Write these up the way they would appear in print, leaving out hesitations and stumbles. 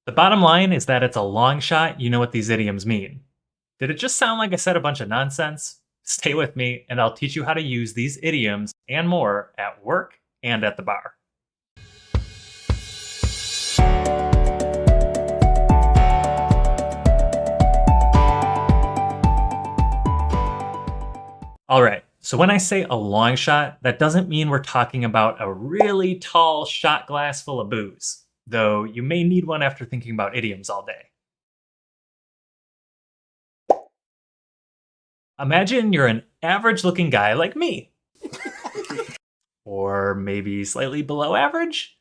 The bottom line is that it's a long shot you know what these idioms mean. Did it just sound like I said a bunch of nonsense? Stay with me, and I'll teach you how to use these idioms and more at work and at the bar. All right, so when I say a long shot, that doesn't mean we're talking about a really tall shot glass full of booze, though you may need one after thinking about idioms all day. Imagine you're an average looking guy like me, or maybe slightly below average,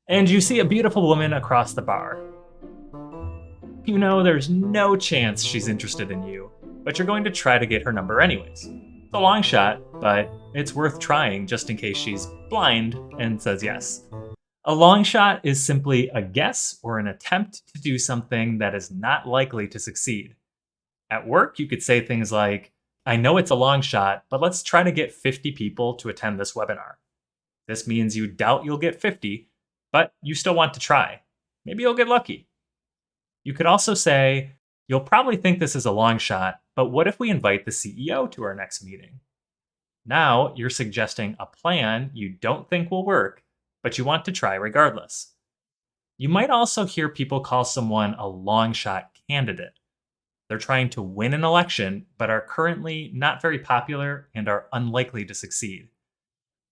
and you see a beautiful woman across the bar. You know there's no chance she's interested in you, but you're going to try to get her number anyways. It's a long shot, but it's worth trying just in case she's blind and says yes. A long shot is simply a guess or an attempt to do something that is not likely to succeed. At work, you could say things like, I know it's a long shot, but let's try to get 50 people to attend this webinar. This means you doubt you'll get 50, but you still want to try. Maybe you'll get lucky. You could also say, you'll probably think this is a long shot, but what if we invite the CEO to our next meeting? Now you're suggesting a plan you don't think will work, but you want to try regardless. You might also hear people call someone a long shot candidate. They're trying to win an election, but are currently not very popular and are unlikely to succeed.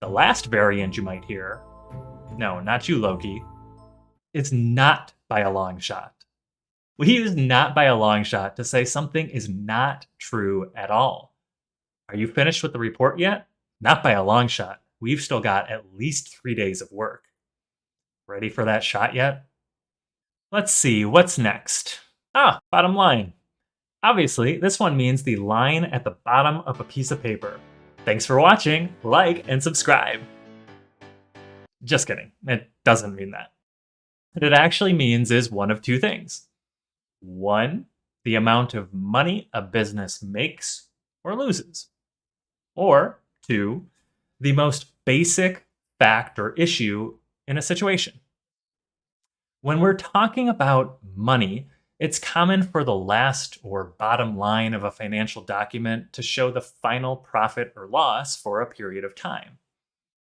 The last variant you might hear, no, not you, Loki, is not by a long shot. We use not by a long shot to say something is not true at all. Are you finished with the report yet? Not by a long shot. We've still got at least 3 days of work. Ready for that shot yet? Let's see, what's next? Bottom line. Obviously, this one means the line at the bottom of a piece of paper. Thanks for watching, like, and subscribe. Just kidding, it doesn't mean that. What it actually means is one of two things. One, the amount of money a business makes or loses. Or two, the most basic fact or issue in a situation. When we're talking about money, it's common for the last or bottom line of a financial document to show the final profit or loss for a period of time.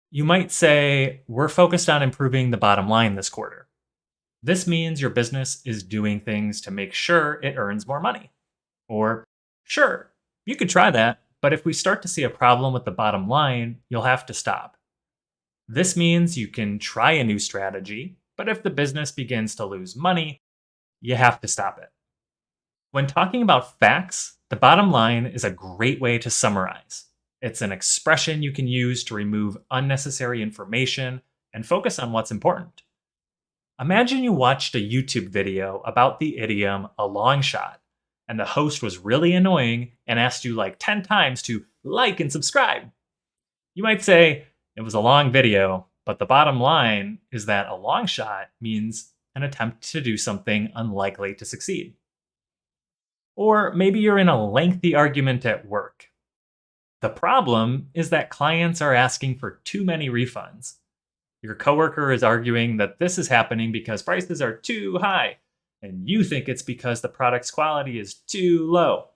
You might say, we're focused on improving the bottom line this quarter. This means your business is doing things to make sure it earns more money. Or, sure, you could try that, but if we start to see a problem with the bottom line, you'll have to stop. This means you can try a new strategy, but if the business begins to lose money, you have to stop it. When talking about facts, the bottom line is a great way to summarize. It's an expression you can use to remove unnecessary information and focus on what's important. Imagine you watched a YouTube video about the idiom a long shot, and the host was really annoying and asked you like 10 times to like and subscribe. You might say, it was a long video, but the bottom line is that a long shot means an attempt to do something unlikely to succeed. Or maybe you're in a lengthy argument at work. The problem is that clients are asking for too many refunds. Your coworker is arguing that this is happening because prices are too high, and you think it's because the product's quality is too low.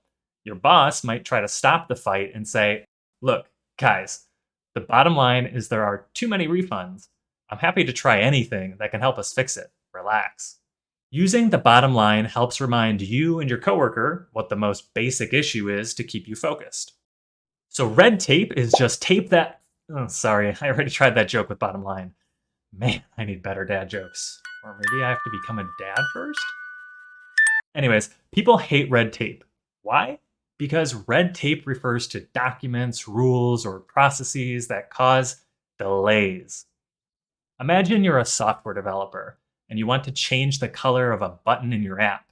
Your boss might try to stop the fight and say, look, guys, the bottom line is there are too many refunds. I'm happy to try anything that can help us fix it. Relax. Using the bottom line helps remind you and your coworker what the most basic issue is to keep you focused. So red tape is just tape that... Oh, sorry, I already tried that joke with bottom line. Man, I need better dad jokes. Or maybe I have to become a dad first? Anyways, people hate red tape. Why? Because red tape refers to documents, rules, or processes that cause delays. Imagine you're a software developer and you want to change the color of a button in your app.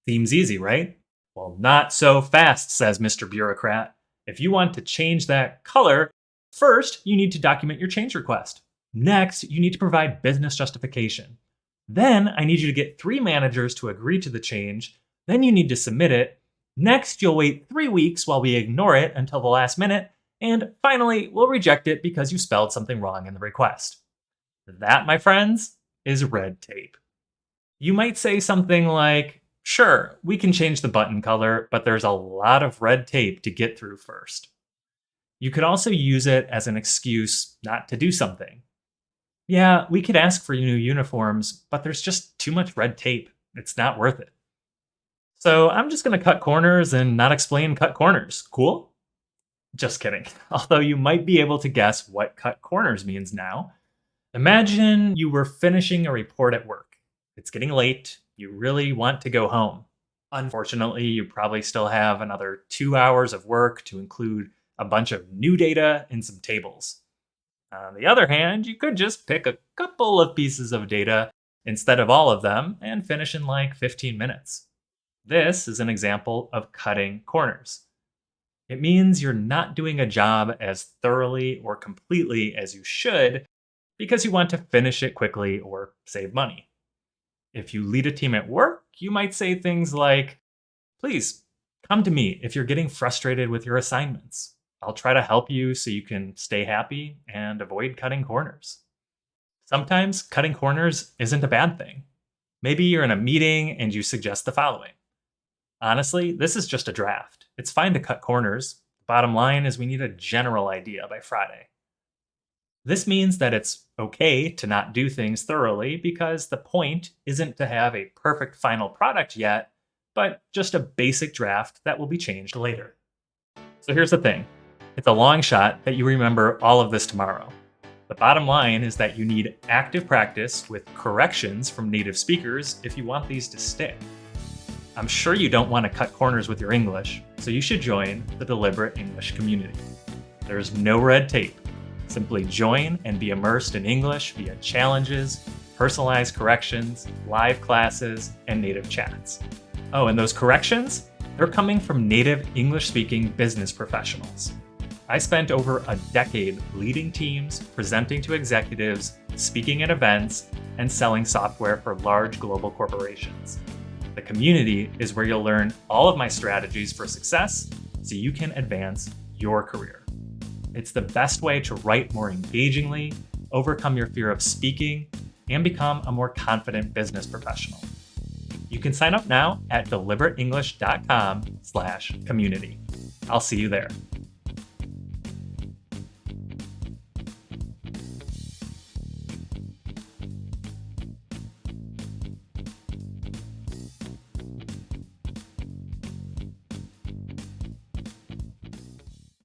Seems easy, right? Well, not so fast, says Mr. Bureaucrat. If you want to change that color, first, you need to document your change request. Next, you need to provide business justification. Then, I need you to get 3 managers to agree to the change. Then you need to submit it. Next, you'll wait 3 weeks while we ignore it until the last minute. And finally, we'll reject it because you spelled something wrong in the request. That, my friends, is red tape. You might say something like, sure, we can change the button color, but there's a lot of red tape to get through first. You could also use it as an excuse not to do something. Yeah, we could ask for new uniforms, but there's just too much red tape. It's not worth it. So I'm just going to cut corners and not explain cut corners. Cool? Just kidding. Although you might be able to guess what cut corners means now. Imagine you were finishing a report at work. It's getting late. You really want to go home. Unfortunately, you probably still have another 2 hours of work to include a bunch of new data and some tables. On the other hand, you could just pick a couple of pieces of data instead of all of them and finish in like 15 minutes. This is an example of cutting corners. It means you're not doing a job as thoroughly or completely as you should because you want to finish it quickly or save money. If you lead a team at work, you might say things like, please come to me if you're getting frustrated with your assignments. I'll try to help you so you can stay happy and avoid cutting corners. Sometimes cutting corners isn't a bad thing. Maybe you're in a meeting and you suggest the following. Honestly, this is just a draft. It's fine to cut corners. The bottom line is we need a general idea by Friday. This means that it's okay to not do things thoroughly because the point isn't to have a perfect final product yet, but just a basic draft that will be changed later. So here's the thing. It's a long shot that you remember all of this tomorrow. The bottom line is that you need active practice with corrections from native speakers if you want these to stick. I'm sure you don't want to cut corners with your English, so you should join the Deliberate English community. There's no red tape. Simply join and be immersed in English via challenges, personalized corrections, live classes, and native chats. Oh, and those corrections? They're coming from native English-speaking business professionals. I spent over a decade leading teams, presenting to executives, speaking at events, and selling software for large global corporations. The community is where you'll learn all of my strategies for success so you can advance your career. It's the best way to write more engagingly, overcome your fear of speaking, and become a more confident business professional. You can sign up now at deliberateenglish.com/community. I'll see you there.